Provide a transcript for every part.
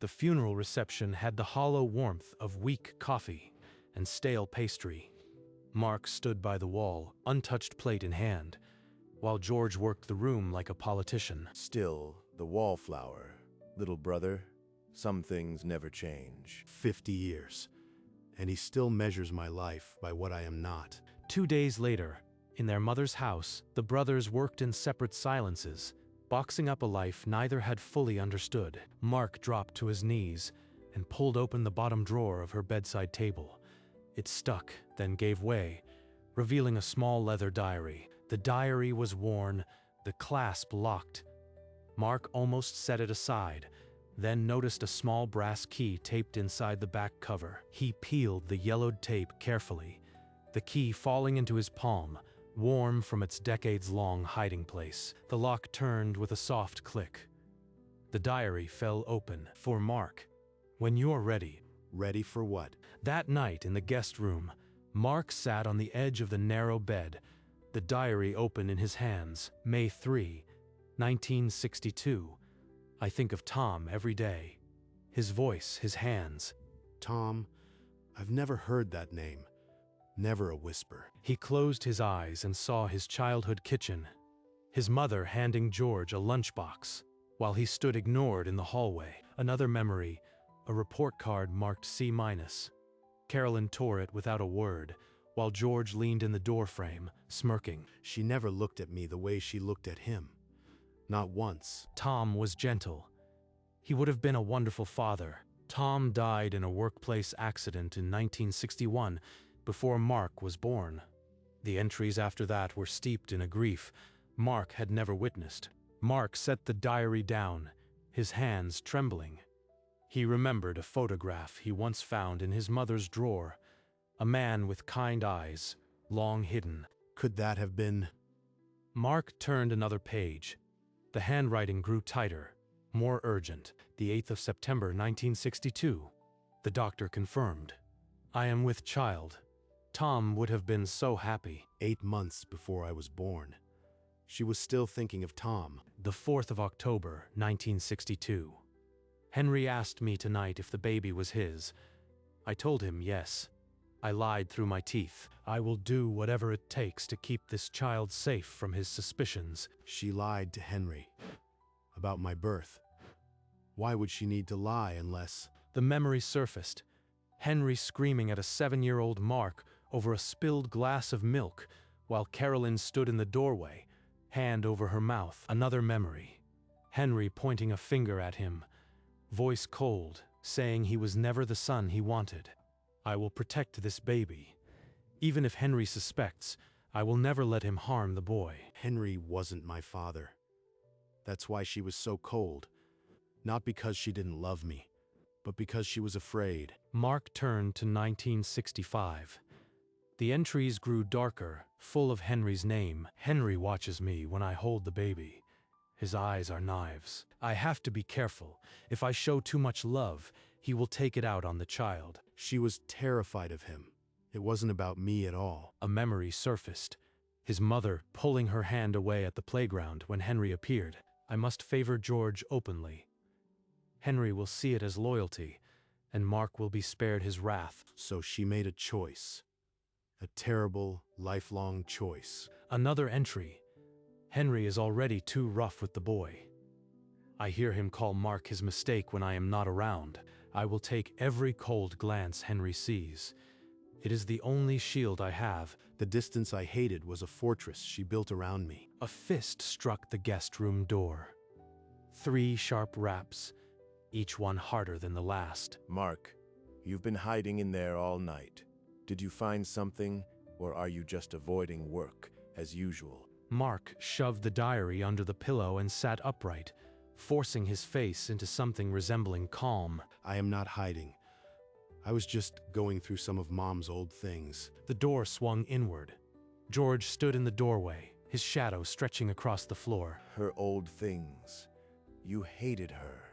The funeral reception had the hollow warmth of weak coffee and stale pastry. Mark stood by the wall, untouched plate in hand, while George worked the room like a politician. Still, the wallflower. Little brother, some things never change. 50 years, and he still measures my life by what I am not. 2 days later, in their mother's house, the brothers worked in separate silences, boxing up a life neither had fully understood. Mark dropped to his knees and pulled open the bottom drawer of her bedside table. It stuck, then gave way, revealing a small leather diary. The diary was worn, the clasp locked. Mark almost set it aside, then noticed a small brass key taped inside the back cover. He peeled the yellowed tape carefully, the key falling into his palm, warm from its decades-long hiding place. The lock turned with a soft click. The diary fell open. For Mark. When you're ready. Ready for what? That night in the guest room, Mark sat on the edge of the narrow bed, the diary open in his hands. May 3, 1962. I think of Tom every day. His voice, his hands. Tom, I've never heard that name. Never a whisper. He closed his eyes and saw his childhood kitchen, his mother handing George a lunchbox, while he stood ignored in the hallway. Another memory, a report card marked C-. Carolyn tore it without a word, while George leaned in the doorframe, smirking. She never looked at me the way she looked at him. Not once. Tom was gentle. He would have been a wonderful father. Tom died in a workplace accident in 1961, before Mark was born. The entries after that were steeped in a grief Mark had never witnessed. Mark set the diary down, his hands trembling. He remembered a photograph he once found in his mother's drawer, a man with kind eyes, long hidden. Could that have been? Mark turned another page. The handwriting grew tighter, more urgent. The 8th of September, 1962. The doctor confirmed. I am with child. Tom would have been so happy. 8 months before I was born. She was still thinking of Tom. The 4th of October, 1962. Henry asked me tonight if the baby was his. I told him yes. I lied through my teeth. I will do whatever it takes to keep this child safe from his suspicions. She lied to Henry about my birth. Why would she need to lie unless... The memory surfaced. Henry screaming at a 7-year-old Mark over a spilled glass of milk, while Carolyn stood in the doorway, hand over her mouth. Another memory. Henry pointing a finger at him, voice cold, saying he was never the son he wanted. I will protect this baby. Even if Henry suspects, I will never let him harm the boy. Henry wasn't my father. That's why she was so cold. Not because she didn't love me, but because she was afraid. Mark turned to 1965. The entries grew darker, full of Henry's name. Henry watches me when I hold the baby. His eyes are knives. I have to be careful. If I show too much love, he will take it out on the child. She was terrified of him. It wasn't about me at all. A memory surfaced. His mother pulling her hand away at the playground when Henry appeared. I must favor George openly. Henry will see it as loyalty, and Mark will be spared his wrath. So she made a choice. A terrible, lifelong choice. Another entry. Henry is already too rough with the boy. I hear him call Mark his mistake when I am not around. I will take every cold glance Henry sees. It is the only shield I have. The distance I hated was a fortress she built around me. A fist struck the guest room door. 3 sharp raps, each one harder than the last. Mark, you've been hiding in there all night. Did you find something, or are you just avoiding work, as usual? Mark shoved the diary under the pillow and sat upright, forcing his face into something resembling calm. I am not hiding. I was just going through some of Mom's old things. The door swung inward. George stood in the doorway, his shadow stretching across the floor. Her old things. You hated her.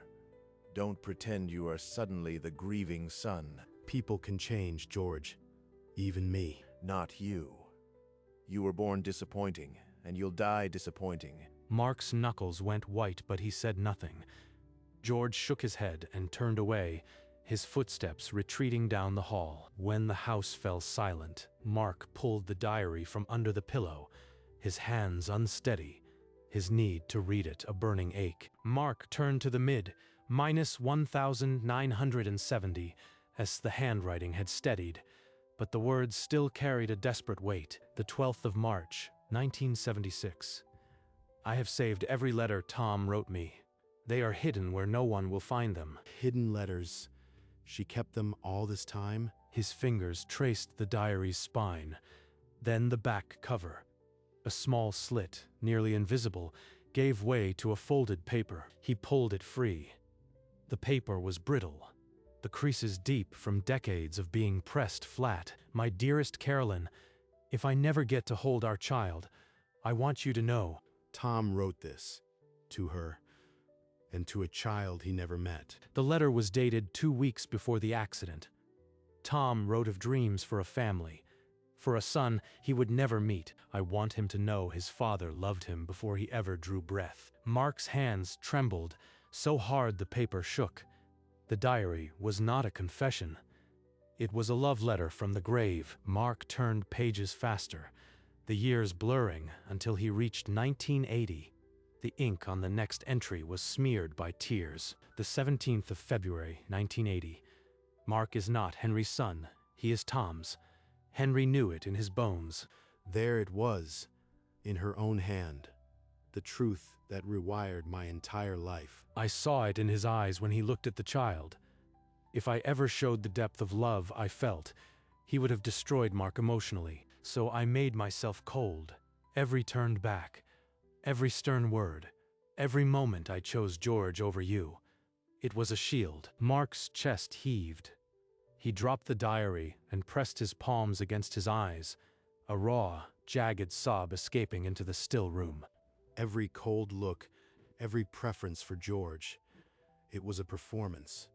Don't pretend you are suddenly the grieving son. People can change, George. Even me. Not you. You were born disappointing, and you'll die disappointing. Mark's knuckles went white, but he said nothing. George shook his head and turned away, his footsteps retreating down the hall. When the house fell silent, Mark pulled the diary from under the pillow, his hands unsteady, his need to read it a burning ache. Mark turned to the minus 1970, as the handwriting had steadied, but the words still carried a desperate weight. The 12th of March, 1976. I have saved every letter Tom wrote me. They are hidden where no one will find them. Hidden letters. She kept them all this time? His fingers traced the diary's spine, then the back cover. A small slit, nearly invisible, gave way to a folded paper. He pulled it free. The paper was brittle, the creases deep from decades of being pressed flat. My dearest Carolyn, if I never get to hold our child, I want you to know. Tom wrote this to her and to a child he never met. The letter was dated 2 weeks before the accident. Tom wrote of dreams for a family, for a son he would never meet. I want him to know his father loved him before he ever drew breath. Mark's hands trembled, so hard the paper shook. The diary was not a confession. It was a love letter from the grave. Mark turned pages faster, the years blurring until he reached 1980. The ink on the next entry was smeared by tears. The 17th of February, 1980. Mark is not Henry's son, he is Tom's. Henry knew it in his bones. There it was, in her own hand. The truth that rewired my entire life. I saw it in his eyes when he looked at the child. If I ever showed the depth of love I felt, he would have destroyed Mark emotionally. So I made myself cold. Every turn back, every stern word, every moment I chose George over you. It was a shield. Mark's chest heaved. He dropped the diary and pressed his palms against his eyes, a raw, jagged sob escaping into the still room. Every cold look, every preference for George. It was a performance.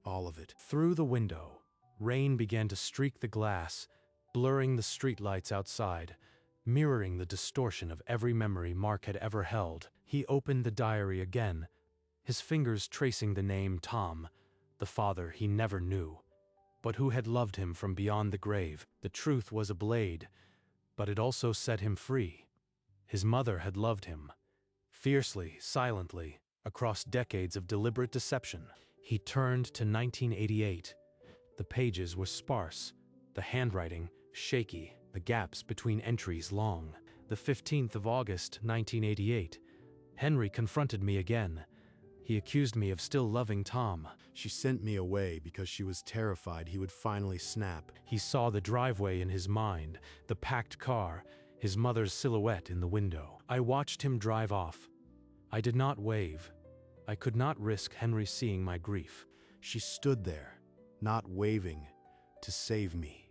All of it. Through the window, rain began to streak the glass, blurring the streetlights outside, mirroring the distortion of every memory Mark had ever held. He opened the diary again, his fingers tracing the name Tom, the father he never knew, but who had loved him from beyond the grave. The truth was a blade, but it also set him free. His mother had loved him, fiercely, silently, across decades of deliberate deception. He turned to 1988. The pages were sparse, the handwriting shaky, the gaps between entries long. The 15th of August, 1988. Henry confronted me again. He accused me of still loving Tom. She sent me away because she was terrified he would finally snap. He saw the driveway in his mind, the packed car, his mother's silhouette in the window. I watched him drive off. I did not wave. I could not risk Henry seeing my grief. She stood there, not waving, to save me.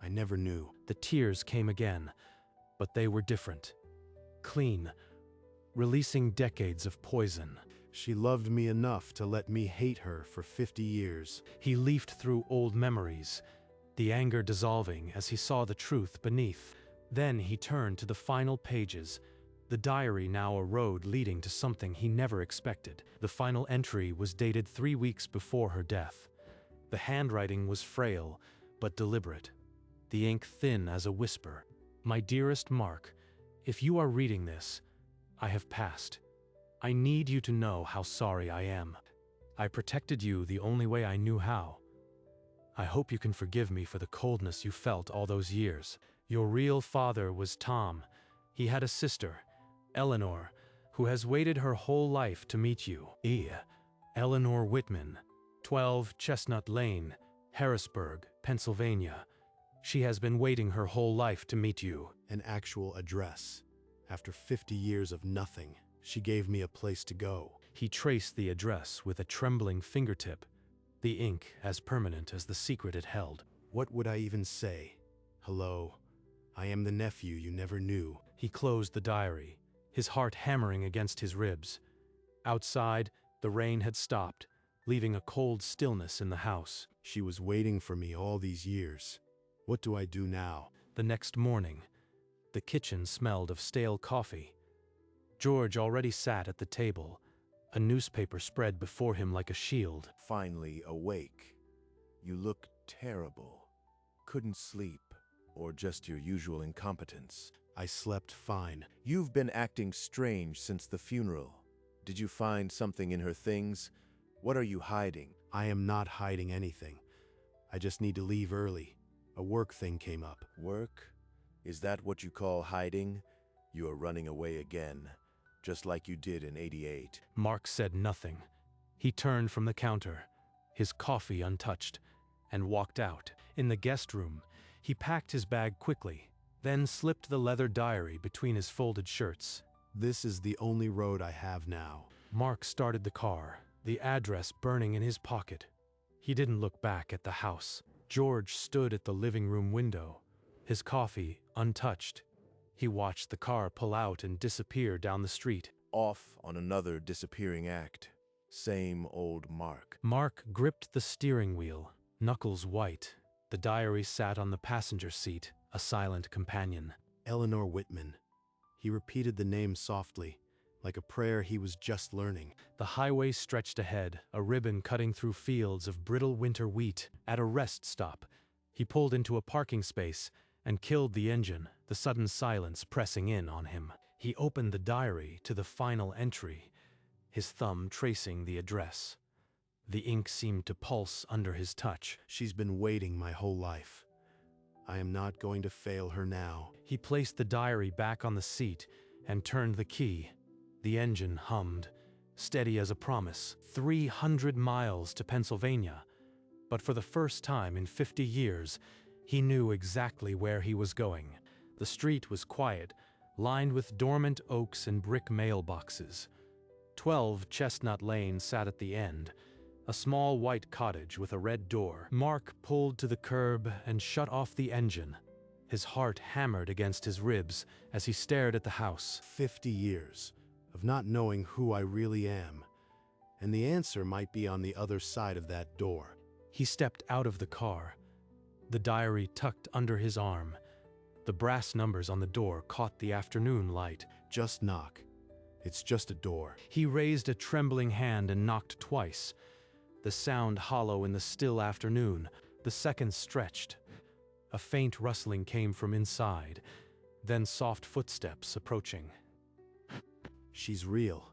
I never knew. The tears came again, but they were different. Clean, releasing decades of poison. She loved me enough to let me hate her for 50 years. He leafed through old memories, the anger dissolving as he saw the truth beneath. Then he turned to the final pages, the diary now a road leading to something he never expected. The final entry was dated 3 weeks before her death. The handwriting was frail, but deliberate. The ink thin as a whisper. My dearest Mark, if you are reading this, I have passed. I need you to know how sorry I am. I protected you the only way I knew how. I hope you can forgive me for the coldness you felt all those years. Your real father was Tom. He had a sister, Eleanor, who has waited her whole life to meet you. Eleanor Whitman, 12 Chestnut Lane, Harrisburg, Pennsylvania. She has been waiting her whole life to meet you. An actual address. After 50 years of nothing, she gave me a place to go. He traced the address with a trembling fingertip, the ink as permanent as the secret it held. What would I even say? Hello, I am the nephew you never knew. He closed the diary, his heart hammering against his ribs. Outside, the rain had stopped, leaving a cold stillness in the house. She was waiting for me all these years. What do I do now? The next morning, the kitchen smelled of stale coffee. George already sat at the table, A newspaper spread before him like a shield. Finally awake. You look terrible. Couldn't sleep, or just your usual incompetence. I slept fine. You've been acting strange since the funeral. Did you find something in her things? What are you hiding? I am not hiding anything. I just need to leave early. A work thing came up. Work? Is that what you call hiding? You are running away again, just like you did in '88. Mark said nothing. He turned from the counter, his coffee untouched, and walked out. In the guest room, he packed his bag quickly, then slipped the leather diary between his folded shirts. This is the only road I have now. Mark started the car, the address burning in his pocket. He didn't look back at the house. George stood at the living room window, his coffee untouched. He watched the car pull out and disappear down the street. Off on another disappearing act. Same old Mark. Mark gripped the steering wheel, knuckles white. The diary sat on the passenger seat, a silent companion. Eleanor Whitman. He repeated the name softly, like a prayer he was just learning. The highway stretched ahead, a ribbon cutting through fields of brittle winter wheat. At a rest stop, he pulled into a parking space and killed the engine, the sudden silence pressing in on him. He opened the diary to the final entry, his thumb tracing the address. The ink seemed to pulse under his touch. She's been waiting my whole life. I am not going to fail her now. He placed the diary back on the seat and turned the key. The engine hummed, steady as a promise. 300 miles to Pennsylvania. But for the first time in 50 years, he knew exactly where he was going. The street was quiet, lined with dormant oaks and brick mailboxes. 12 Chestnut Lane sat at the end, a small white cottage with a red door. Mark pulled to the curb and shut off the engine. His heart hammered against his ribs as he stared at the house. 50 years of not knowing who I really am, and the answer might be on the other side of that door. He stepped out of the car, the diary tucked under his arm. The brass numbers on the door caught the afternoon light. Just knock. It's just a door. He raised a trembling hand and knocked twice. The sound hollow in the still afternoon. The seconds stretched. A faint rustling came from inside, then soft footsteps approaching. She's real.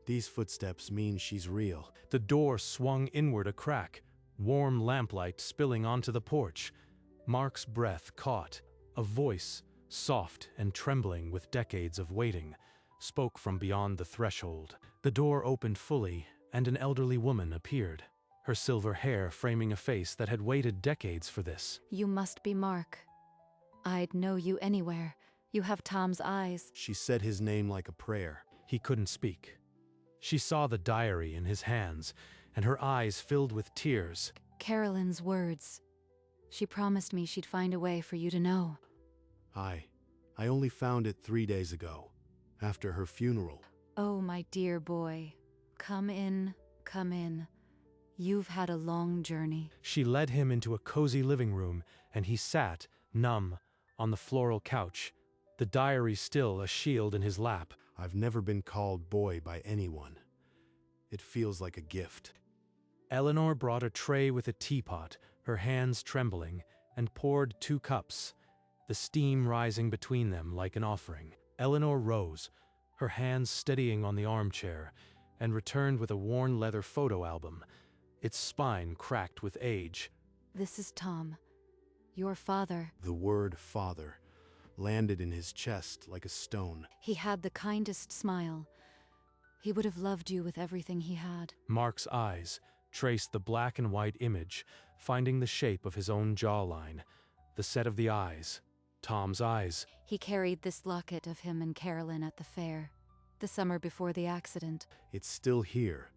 These footsteps mean she's real. The door swung inward a crack, warm lamplight spilling onto the porch. Mark's breath caught. A voice, soft and trembling with decades of waiting, spoke from beyond the threshold. The door opened fully, and an elderly woman appeared, her silver hair framing a face that had waited decades for this. You must be Mark. I'd know you anywhere. You have Tom's eyes. She said his name like a prayer. He couldn't speak. She saw the diary in his hands, and her eyes filled with tears. Carolyn's words. She promised me she'd find a way for you to know. I only found it 3 days ago, after her funeral. Oh, my dear boy. Come in, come in. You've had a long journey. She led him into a cozy living room, and he sat, numb, on the floral couch, the diary still a shield in his lap. I've never been called boy by anyone. It feels like a gift. Eleanor brought a tray with a teapot, her hands trembling, and poured 2 cups, the steam rising between them like an offering. Eleanor rose, her hands steadying on the armchair, and returned with a worn leather photo album, its spine cracked with age. This is Tom, your father. The word father landed in his chest like a stone. He had the kindest smile. He would have loved you with everything he had. Mark's eyes traced the black and white image, finding the shape of his own jawline, the set of the eyes, Tom's eyes. He carried this locket of him and Carolyn at the fair, the summer before the accident. It's still here.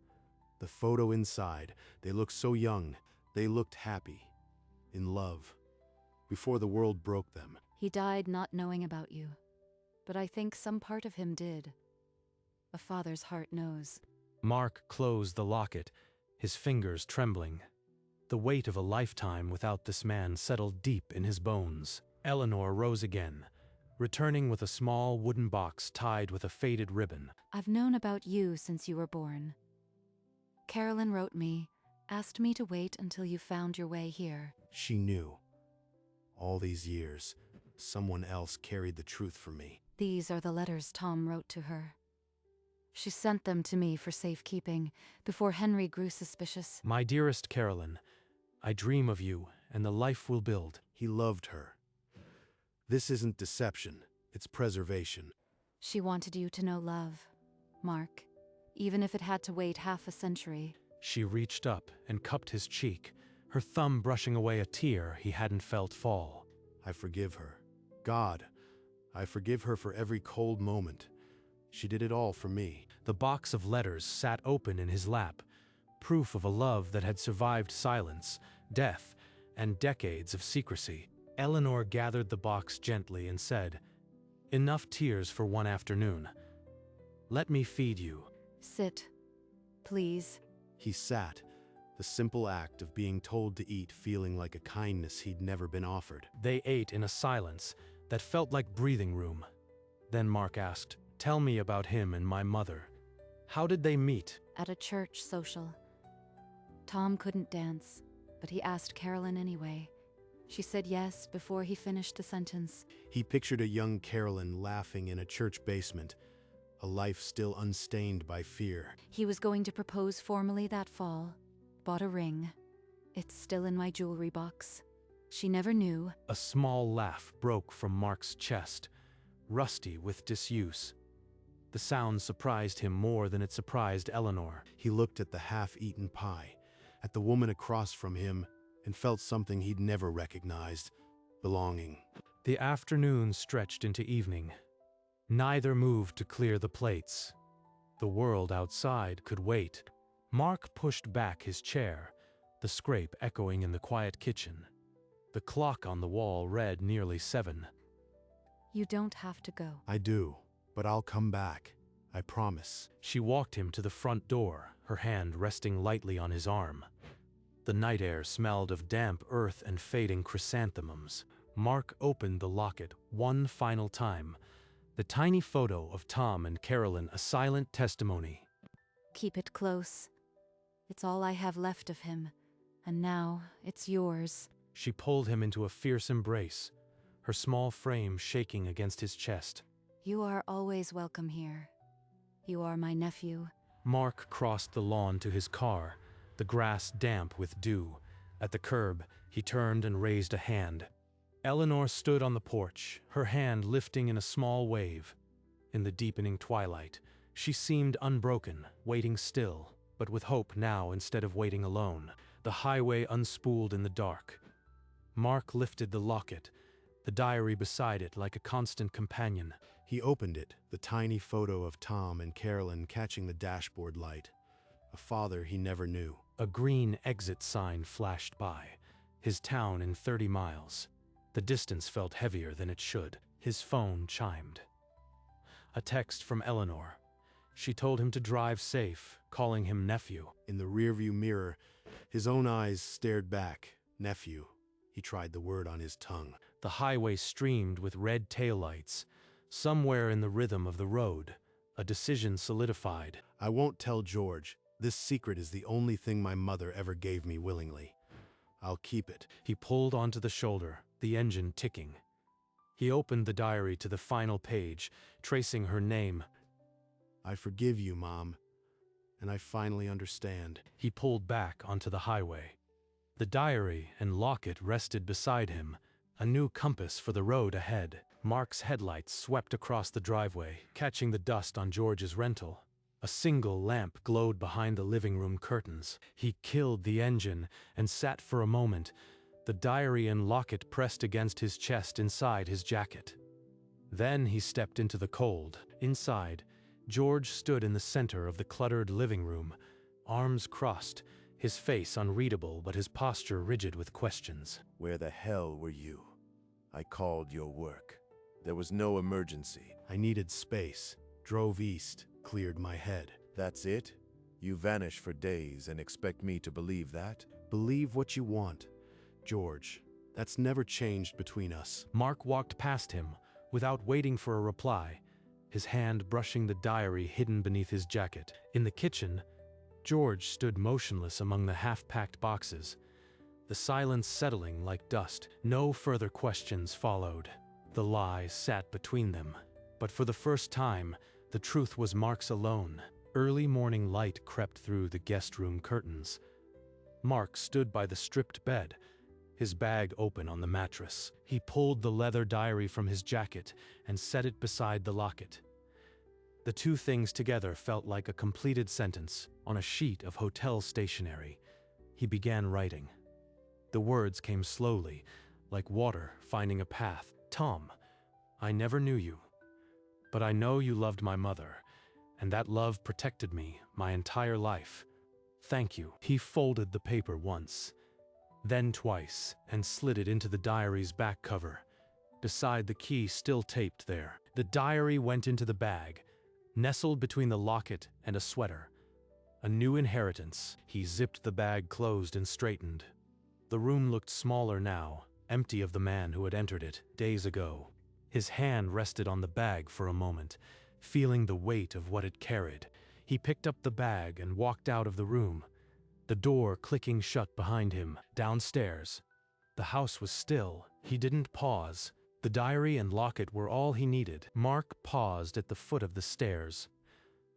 The photo inside. They look so young. They looked happy. In love. Before the world broke them. He died not knowing about you, but I think some part of him did. A father's heart knows. Mark closed the locket, his fingers trembling. The weight of a lifetime without this man settled deep in his bones. Eleanor rose again, returning with a small wooden box tied with a faded ribbon. I've known about you since you were born. Carolyn wrote me, asked me to wait until you found your way here. She knew. All these years, someone else carried the truth for me. These are the letters Tom wrote to her. She sent them to me for safekeeping before Henry grew suspicious. My dearest Carolyn, I dream of you and the life we'll build. He loved her. This isn't deception, it's preservation. She wanted you to know love, Mark, even if it had to wait half a century. She reached up and cupped his cheek, her thumb brushing away a tear he hadn't felt fall. I forgive her. God, I forgive her for every cold moment. She did it all for me. The box of letters sat open in his lap, proof of a love that had survived silence, death, and decades of secrecy. Eleanor gathered the box gently and said, "Enough tears for one afternoon. Let me feed you." Sit, please. He sat, the simple act of being told to eat feeling like a kindness he'd never been offered. They ate in a silence that felt like breathing room. Then Mark asked, "Tell me about him and my mother. How did they meet?" At a church social. Tom couldn't dance, but he asked Carolyn anyway. She said yes before he finished the sentence. He pictured a young Carolyn laughing in a church basement, a life still unstained by fear. He was going to propose formally that fall. Bought a ring. It's still in my jewelry box. She never knew. A small laugh broke from Mark's chest, rusty with disuse. The sound surprised him more than it surprised Eleanor. He looked at the half-eaten pie, at the woman across from him, and felt something he'd never recognized, belonging. The afternoon stretched into evening. Neither moved to clear the plates. The world outside could wait. Mark pushed back his chair, the scrape echoing in the quiet kitchen. The clock on the wall read nearly 7. You don't have to go. I do, but I'll come back. I promise. She walked him to the front door, her hand resting lightly on his arm. The night air smelled of damp earth and fading chrysanthemums. Mark opened the locket one final time. The tiny photo of Tom and Carolyn, a silent testimony. Keep it close. It's all I have left of him, and now it's yours. She pulled him into a fierce embrace, her small frame shaking against his chest. You are always welcome here. You are my nephew. Mark crossed the lawn to his car, the grass damp with dew. At the curb, he turned and raised a hand. Eleanor stood on the porch, her hand lifting in a small wave. In the deepening twilight, she seemed unbroken, waiting still, but with hope now instead of waiting alone. The highway unspooled in the dark. Mark lifted the locket, the diary beside it like a constant companion. He opened it, the tiny photo of Tom and Carolyn catching the dashboard light. A father he never knew. A green exit sign flashed by, his town in 30 miles. The distance felt heavier than it should. His phone chimed. A text from Eleanor. She told him to drive safe, calling him nephew. In the rearview mirror, his own eyes stared back. Nephew. He tried the word on his tongue. The highway streamed with red taillights. Somewhere in the rhythm of the road, a decision solidified. I won't tell George. This secret is the only thing my mother ever gave me willingly. I'll keep it. He pulled onto the shoulder, the engine ticking. He opened the diary to the final page, tracing her name. I forgive you, Mom, and I finally understand. He pulled back onto the highway. The diary and locket rested beside him, a new compass for the road ahead. Mark's headlights swept across the driveway, catching the dust on George's rental. A single lamp glowed behind the living room curtains. He killed the engine and sat for a moment, the diary and locket pressed against his chest inside his jacket. Then he stepped into the cold. Inside, George stood in the center of the cluttered living room, arms crossed, his face unreadable but his posture rigid with questions. Where the hell were you? I called your work. There was no emergency. I needed space. Drove east, cleared my head. That's it? You vanish for days and expect me to believe that? Believe what you want. George, that's never changed between us. Mark walked past him, without waiting for a reply, his hand brushing the diary hidden beneath his jacket. In the kitchen, George stood motionless among the half-packed boxes, the silence settling like dust. No further questions followed. The lie sat between them. But for the first time, the truth was Mark's alone. Early morning light crept through the guest room curtains. Mark stood by the stripped bed, his bag open on the mattress. He pulled the leather diary from his jacket and set it beside the locket. The two things together felt like a completed sentence on a sheet of hotel stationery. He began writing. The words came slowly, like water finding a path. Tom, I never knew you, but I know you loved my mother, and that love protected me my entire life. Thank you. He folded the paper once, then twice, and slid it into the diary's back cover, beside the key still taped there. The diary went into the bag, nestled between the locket and a sweater. A new inheritance. He zipped the bag closed and straightened. The room looked smaller now, empty of the man who had entered it days ago. His hand rested on the bag for a moment, feeling the weight of what it carried. He picked up the bag and walked out of the room, the door clicking shut behind him. Downstairs, the house was still. He didn't pause. The diary and locket were all he needed. Mark paused at the foot of the stairs.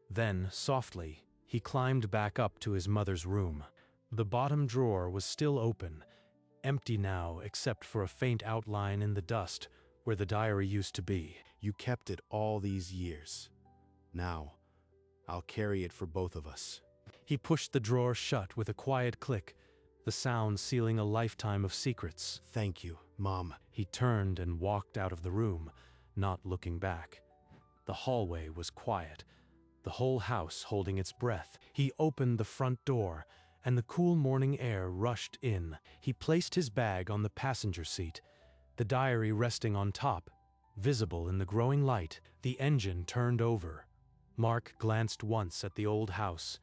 Then, softly, he climbed back up to his mother's room. The bottom drawer was still open, empty now except for a faint outline in the dust where the diary used to be. You kept it all these years. Now, I'll carry it for both of us. He pushed the drawer shut with a quiet click, the sound sealing a lifetime of secrets. Thank you, Mom. He turned and walked out of the room, not looking back. The hallway was quiet, the whole house holding its breath. He opened the front door, and the cool morning air rushed in. He placed his bag on the passenger seat, the diary resting on top, visible in the growing light. The engine turned over. Mark glanced once at the old house,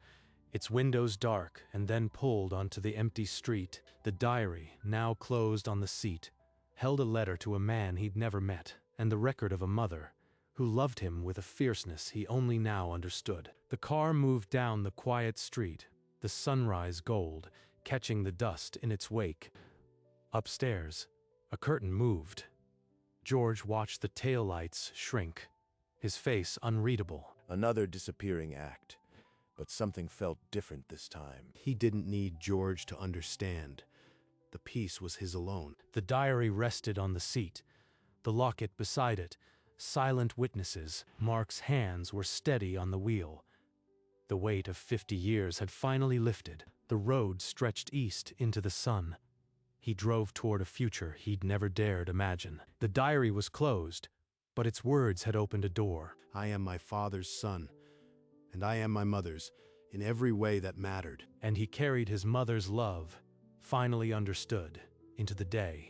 its windows dark, and then pulled onto the empty street. The diary, now closed on the seat, held a letter to a man he'd never met, and the record of a mother who loved him with a fierceness he only now understood. The car moved down the quiet street, the sunrise gold catching the dust in its wake. Upstairs, a curtain moved. George watched the taillights shrink, his face unreadable. Another disappearing act, but something felt different this time. He didn't need George to understand. The piece was his alone. The diary rested on the seat, the locket beside it, silent witnesses. Mark's hands were steady on the wheel. The weight of 50 years had finally lifted. The road stretched east into the sun. He drove toward a future he'd never dared imagine. The diary was closed, but its words had opened a door. I am my father's son, and I am my mother's, in every way that mattered. And he carried his mother's love, finally understood, into the day.